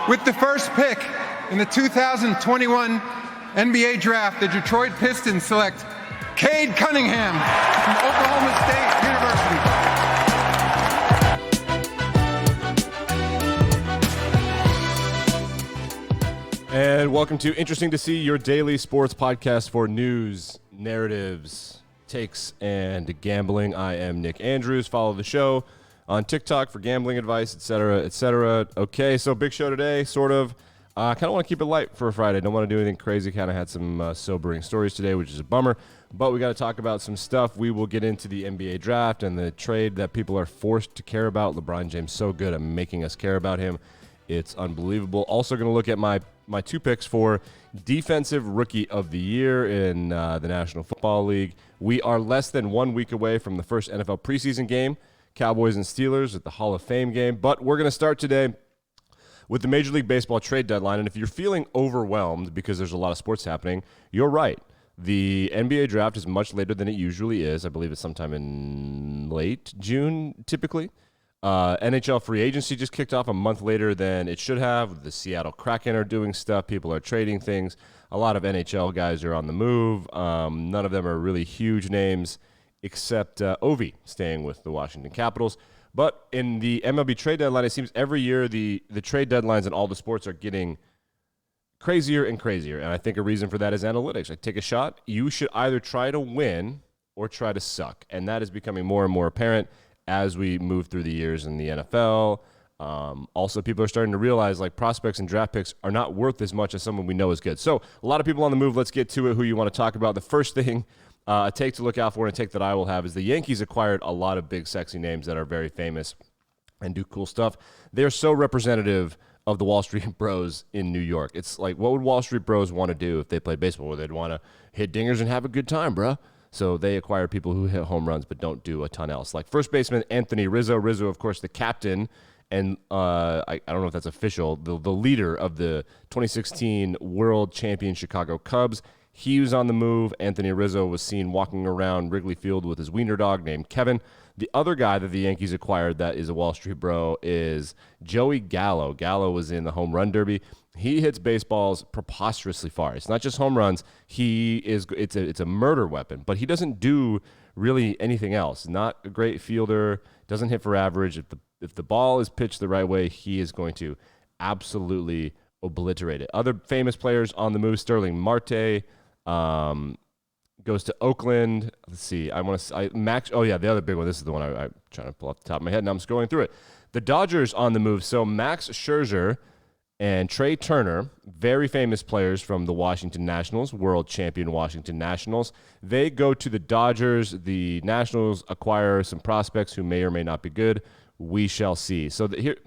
With the first pick in the 2021 NBA Draft, the Detroit Pistons select Cade Cunningham from Oklahoma State University. And welcome to Interesting to See, your daily sports podcast for news, narratives, takes, and gambling. I am Nick Andrews. Follow the show on TikTok for gambling advice, etc., etc. Okay, so big show today, sort of. I kind of want to keep it light for a Friday. Don't want to do anything crazy. Kind of had some sobering stories today, which is a bummer. But we got to talk about some stuff. We will get into the NBA draft and the trade that people are forced to care about. LeBron James so good at making us care about him. It's unbelievable. Also going to look at my two picks for Defensive Rookie of the Year in the National Football League. We are less than 1 week away from the first NFL preseason game, Cowboys and Steelers at the Hall of Fame game. But we're going to start today with the Major League Baseball trade deadline. And if you're feeling overwhelmed because there's a lot of sports happening, you're right. The NBA draft is much later than it usually is. I believe it's sometime in late June, typically. NHL free agency just kicked off a month later than it should have. The Seattle Kraken are doing stuff. People are trading things. A lot of NHL guys are on the move. None of them are really huge names, except Ovi staying with the Washington Capitals. But in the MLB trade deadline, it seems every year the trade deadlines in all the sports are getting crazier and crazier. And I think a reason for that is analytics. I take a shot. You should either try to win or try to suck. And that is becoming more and more apparent as we move through the years in the NFL. Also, people are starting to realize like prospects and draft picks are not worth as much as someone we know is good. So a lot of people on the move. Let's get to it. Who you want to talk about? The first thing a take to look out for and a take that I will have is the Yankees acquired a lot of big, sexy names that are very famous and do cool stuff. They're so representative of the Wall Street bros in New York. It's like, what would Wall Street bros want to do if they played baseball? Well, they'd want to hit dingers and have a good time, bruh. So they acquire people who hit home runs but don't do a ton else. Like first baseman Anthony Rizzo. Rizzo, of course, the captain, and I don't know if that's official, the leader of the 2016 World Champion Chicago Cubs. He was on the move. Anthony Rizzo was seen walking around Wrigley Field with his wiener dog named Kevin. The other guy that the Yankees acquired that is a Wall Street bro is Joey Gallo. Gallo was in the home run derby. He hits baseballs preposterously far. It's not just home runs. It's a murder weapon, but he doesn't do really anything else. Not a great fielder, doesn't hit for average. If the ball is pitched the right way, he is going to absolutely obliterate it. Other famous players on the move, Sterling Marte, goes to Oakland. Let's see. Max. Oh, yeah, the other big one. This is the one I'm trying to pull off the top of my head, and I'm scrolling through it. The Dodgers on the move. So Max Scherzer and Trey Turner, very famous players from the Washington Nationals, world champion Washington Nationals. They go to the Dodgers. The Nationals acquire some prospects who may or may not be good. We shall see. So the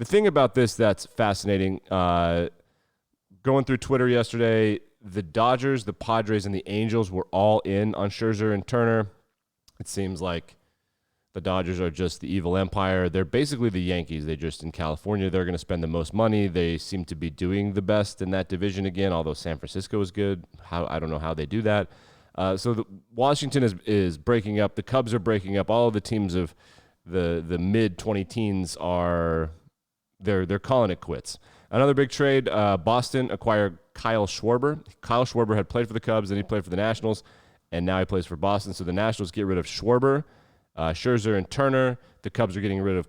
thing about this that's fascinating, going through Twitter yesterday, the Dodgers, the Padres, and the Angels were all in on Scherzer and Turner. It seems like the Dodgers are just the evil empire. They're basically the Yankees. They just, in California, they're going to spend the most money. They seem to be doing the best in that division again, although San Francisco is good. I don't know how they do that. So Washington is breaking up. The Cubs are breaking up. All of the teams of the mid-20 teens they're calling it quits. Another big trade, Boston acquired Kyle Schwarber. Kyle Schwarber had played for the Cubs, then he played for the Nationals, and now he plays for Boston. So the Nationals get rid of Schwarber, Scherzer, and Turner. The Cubs are getting rid of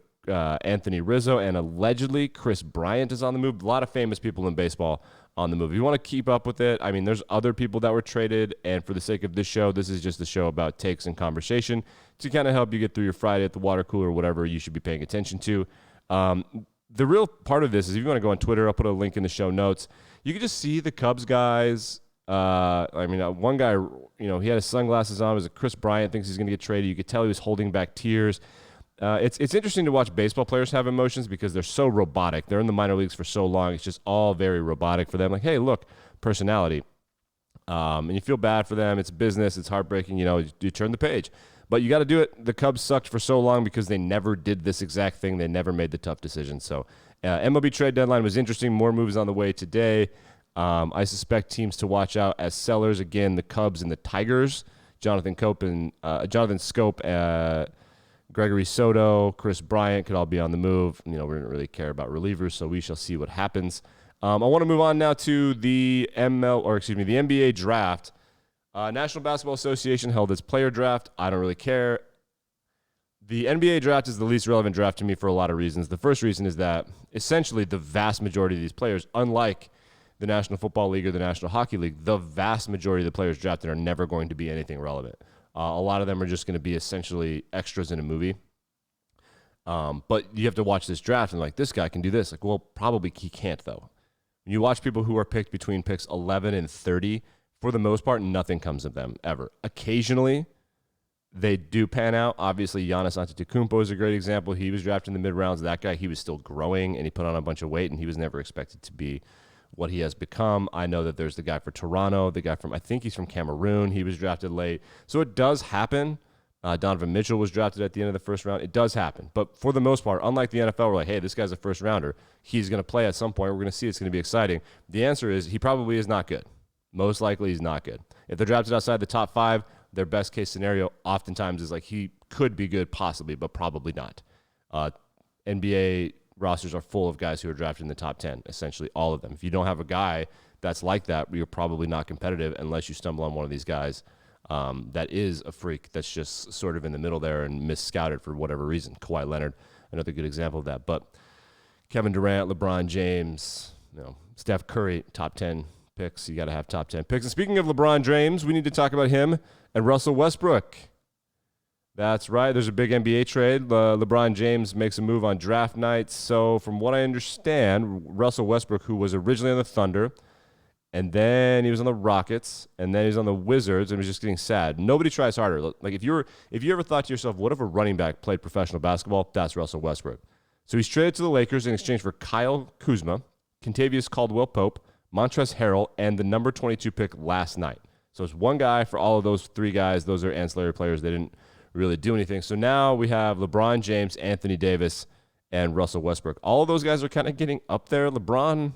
Anthony Rizzo, and allegedly Chris Bryant is on the move. A lot of famous people in baseball on the move. If you want to keep up with it, I mean, there's other people that were traded, and for the sake of this show, this is just a show about takes and conversation to kind of help you get through your Friday at the water cooler or whatever you should be paying attention to. The real part of this is if you want to go on Twitter, I'll put a link in the show notes. You can just see the Cubs guys. One guy, he had his sunglasses on. It was Chris Bryant thinks he's going to get traded. You could tell he was holding back tears. It's interesting to watch baseball players have emotions because they're so robotic. They're in the minor leagues for so long. It's just all very robotic for them. Like, hey, look, personality. And you feel bad for them. It's business. It's heartbreaking. You turn the page. But you got to do it. The Cubs sucked for so long because they never did this exact thing. They never made the tough decisions. So MLB trade deadline was interesting. More moves on the way today. I suspect teams to watch out as sellers. Again, the Cubs and the Tigers. Jonathan Scope Gregory Soto, Chris Bryant could all be on the move. We don't really care about relievers, so we shall see what happens. I want to move on now to the NBA draft. National Basketball Association held its player draft. I don't really care. The NBA draft is the least relevant draft to me for a lot of reasons. The first reason is that essentially the vast majority of these players, unlike the National Football League or the National Hockey League, the vast majority of the players drafted are never going to be anything relevant. A lot of them are just going to be essentially extras in a movie. But you have to watch this draft and this guy can do this. Well, probably he can't though. When you watch people who are picked between picks 11 and 30, for the most part, nothing comes of them ever. Occasionally, they do pan out. Obviously, Giannis Antetokounmpo is a great example. He was drafted in the mid-rounds. That guy, he was still growing, and he put on a bunch of weight, and he was never expected to be what he has become. I know that there's the guy for Toronto, the guy I think he's from Cameroon. He was drafted late. So it does happen. Donovan Mitchell was drafted at the end of the first round. It does happen. But for the most part, unlike the NFL, we're like, hey, this guy's a first rounder. He's going to play at some point. We're going to see it's going to be exciting. The answer is he probably is not good. Most likely he's not good. If they're drafted outside the top 5, their best case scenario oftentimes is he could be good possibly, but probably not. NBA rosters are full of guys who are drafted in the top 10, essentially all of them. If you don't have a guy that's like that, you're probably not competitive unless you stumble on one of these guys that is a freak that's just sort of in the middle there and mis-scouted for whatever reason. Kawhi Leonard, another good example of that. But Kevin Durant, LeBron James, Steph Curry, top 10 picks. You got to have top 10 picks. And speaking of LeBron James, we need to talk about him and Russell Westbrook. That's right. There's a big NBA trade. LeBron James makes a move on draft night. So from what I understand, Russell Westbrook, who was originally on the Thunder, and then he was on the Rockets, and then he's on the Wizards, and was just getting sad. Nobody tries harder. If you ever thought to yourself, what if a running back played professional basketball? That's Russell Westbrook. So he's traded to the Lakers in exchange for Kyle Kuzma, Kentavious Caldwell-Pope, Montrezl Harrell, and the number 22 pick last night. So it's one guy for all of those 3 guys. Those are ancillary players. They didn't really do anything. So now we have LeBron James, Anthony Davis, and Russell Westbrook. All of those guys are kind of getting up there. LeBron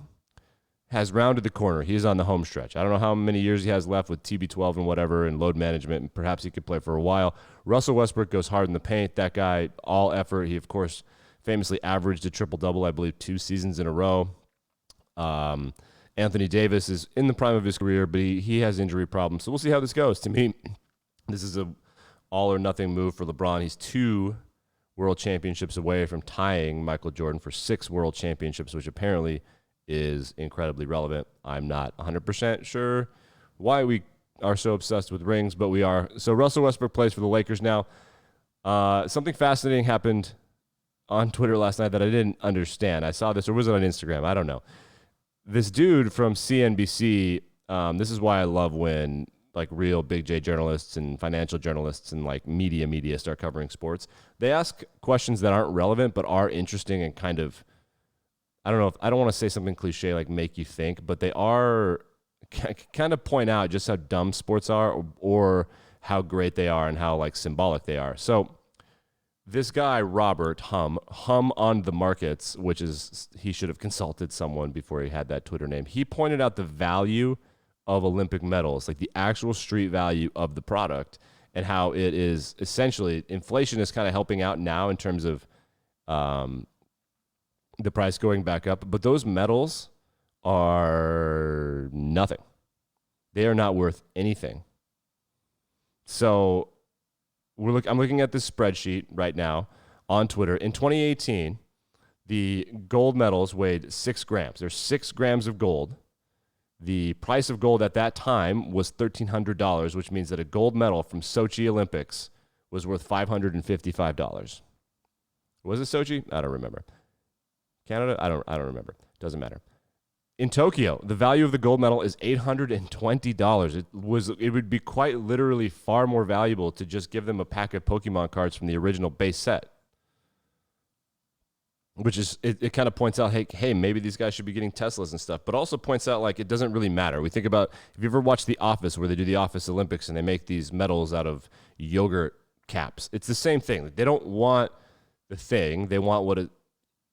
has rounded the corner. He's on the home stretch. I don't know how many years he has left with TB12 and whatever and load management, and perhaps he could play for a while. Russell Westbrook goes hard in the paint. That guy, all effort. He, of course, famously averaged a triple-double, I believe, 2 seasons in a row. Anthony Davis is in the prime of his career, but he has injury problems. So we'll see how this goes. To me, this is a all-or-nothing move for LeBron. He's 2 world championships away from tying Michael Jordan for 6 world championships, which apparently is incredibly relevant. I'm not 100% sure why we are so obsessed with rings, but we are. So Russell Westbrook plays for the Lakers now. Something fascinating happened on Twitter last night that I didn't understand. I saw this, or was it on Instagram? I don't know. This dude from CNBC, this is why I love when real big J journalists and financial journalists and media start covering sports. They ask questions that aren't relevant but are interesting and kind of, I don't want to say something cliche like make you think, but they are kind of point out just how dumb sports are or how great they are and how symbolic they are. So this guy, Robert Hum on the Markets, which is, he should have consulted someone before he had that Twitter name. He pointed out the value of Olympic medals, the actual street value of the product, and how it is essentially, inflation is kind of helping out now in terms of the price going back up. But those medals are nothing. They are not worth anything. So I'm looking at this spreadsheet right now on Twitter. In 2018, the gold medals weighed 6 grams. There's 6 grams of gold. The price of gold at that time was $1,300, which means that a gold medal from Sochi Olympics was worth $555. Was it Sochi? I don't remember. Canada? I don't remember. Doesn't matter. In Tokyo, the value of the gold medal is $820. It would be quite literally far more valuable to just give them a pack of Pokemon cards from the original base set. Which is, it kind of points out, hey, maybe these guys should be getting Teslas and stuff, but also points out it doesn't really matter. We think about, if you ever watched The Office, where they do the Office Olympics and they make these medals out of yogurt caps. It's the same thing. They don't want the thing, they want what it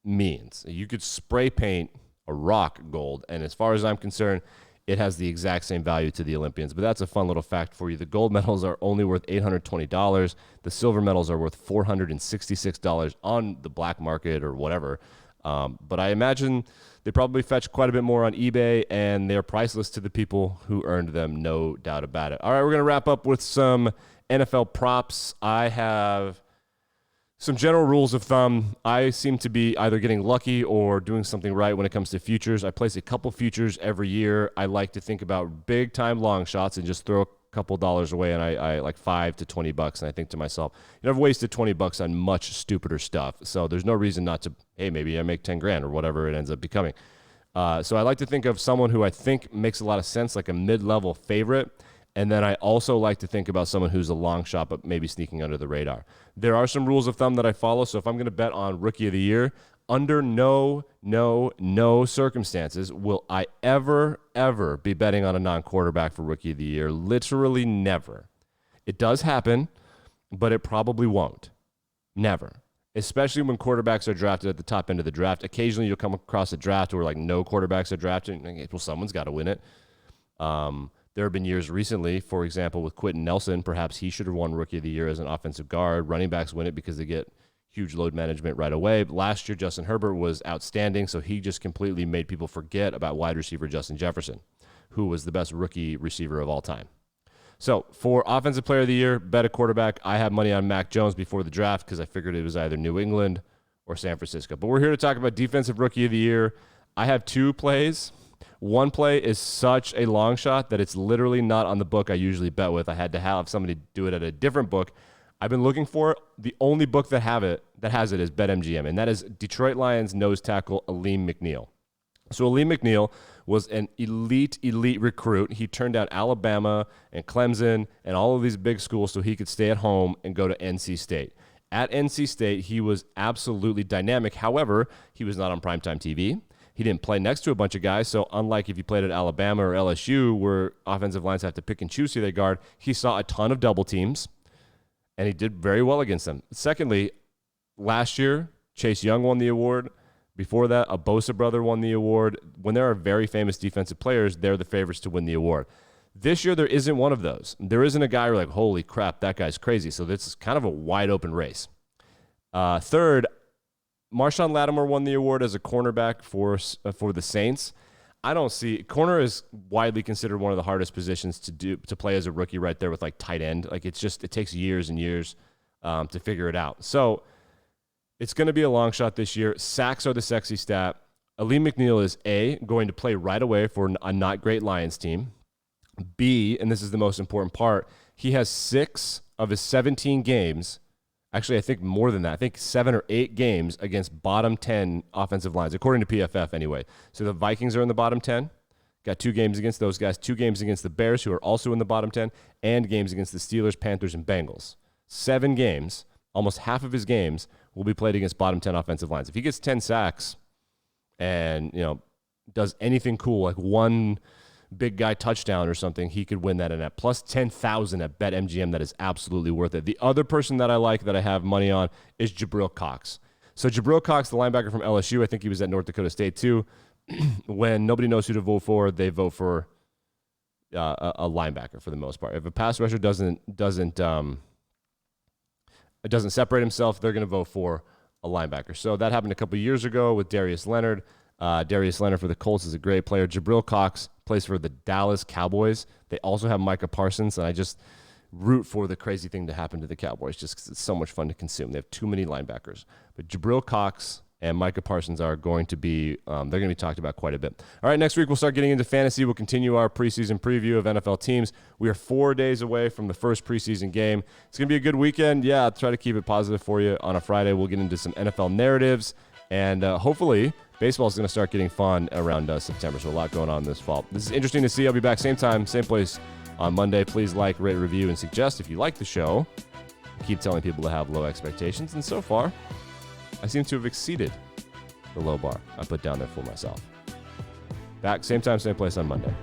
means. You could spray paint a rock gold, and as far as I'm concerned, it has the exact same value to the Olympians. But that's a fun little fact for you. The gold medals are only worth $820. The silver medals are worth $466 on the black market or whatever. But I imagine they probably fetch quite a bit more on eBay, and they're priceless to the people who earned them, no doubt about it. All right, we're going to wrap up with some NFL props. I have some general rules of thumb. I seem to be either getting lucky or doing something right when it comes to futures. I place a couple futures every year. I like to think about big-time long shots and just throw a couple dollars away, and I like $5 to $20, and I think to myself, I've wasted $20 on much stupider stuff. So there's no reason not to, hey, maybe I make 10 grand or whatever it ends up becoming. So I like to think of someone who I think makes a lot of sense, like a mid-level favorite. And then I also like to think about someone who's a long shot, but maybe sneaking under the radar. There are some rules of thumb that I follow. So if I'm going to bet on Rookie of the Year, under no circumstances will I ever be betting on a non-quarterback for Rookie of the Year. Literally never. It does happen, but it probably won't. Never. Especially when quarterbacks are drafted at the top end of the draft. Occasionally you'll come across a draft where like no quarterbacks are drafted. Well, someone's got to win it. There have been years recently, for example, with Quentin Nelson. Perhaps he should have won Rookie of the Year as an offensive guard. Running backs win it because they get huge load management right away. But last year, Justin Herbert was outstanding, so he just completely made people forget about wide receiver Justin Jefferson, who was the best rookie receiver of all time. So for Offensive Player of the Year, bet a quarterback. I have money on Mac Jones before the draft because I figured it was either New England or San Francisco. But we're here to talk about Defensive Rookie of the Year. I have two plays. One play is such a long shot that it's literally not on the book I usually bet with. I had to have somebody do it at a different book. I've been looking for it. The only book that has it is BetMGM, and that is Detroit Lions nose tackle Aleem McNeil. So Aleem McNeil was an elite recruit. He turned out Alabama and Clemson and all of these big schools so he could stay at home and go to NC State. At NC State, he was absolutely dynamic. However, he was not on primetime TV. He didn't play next to a bunch of guys, so unlike if you played at Alabama or LSU where offensive lines have to pick and choose who they guard, he saw a ton of double teams, and he did very well against them. Secondly, last year, Chase Young won the award. Before that, a Bosa brother won the award. When there are very famous defensive players, they're the favorites to win the award. This year, there isn't one of those. There isn't a guy who's like, holy crap, that guy's crazy. So this is kind of a wide-open race. Third, Marshawn Lattimore won the award as a cornerback for the Saints. I don't see corner is widely considered one of the hardest positions to play as a rookie, right there with like tight end. Like it takes years and years to figure it out. So it's going to be a long shot this year. Sacks are the sexy stat. Aleem McNeil is A, going to play right away for a not great Lions team. B, and this is the most important part, he has 6 of his 17 games. Actually, I think more than that. I think 7 or 8 games against bottom 10 offensive lines, according to PFF anyway. So the Vikings are in the bottom 10. Got 2 games against those guys, 2 games against the Bears, who are also in the bottom 10, and games against the Steelers, Panthers, and Bengals. 7 games, almost half of his games, will be played against bottom 10 offensive lines. If he gets 10 sacks and does anything cool, like one big guy touchdown or something, he could win that. And at plus 10,000 at BetMGM, that is absolutely worth it. The other person that I like that I have money on is Jabril Cox. So Jabril Cox, the linebacker from LSU, I think he was at North Dakota State too. When nobody knows who to vote for, they vote for a linebacker for the most part. If a pass rusher doesn't separate himself, they're going to vote for a linebacker. So that happened a couple years ago with Darius Leonard. Darius Leonard for the Colts is a great player. Jabril Cox plays for the Dallas Cowboys. They also have Micah Parsons, and I just root for the crazy thing to happen to the Cowboys just because it's so much fun to consume. They have too many linebackers. But Jabril Cox and Micah Parsons are going to be they're going to be talked about quite a bit. All right, next week we'll start getting into fantasy. We'll continue our preseason preview of NFL teams. We are 4 days away from the first preseason game. It's going to be a good weekend. Yeah, I'll try to keep it positive for you. On a Friday, we'll get into some NFL narratives, and hopefully baseball is going to start getting fun around September, so a lot going on this fall. This is interesting to see. I'll be back same time, same place on Monday. Please like, rate, review, and suggest if you like the show. Keep telling people to have low expectations, and so far, I seem to have exceeded the low bar I put down there for myself. Back same time, same place on Monday.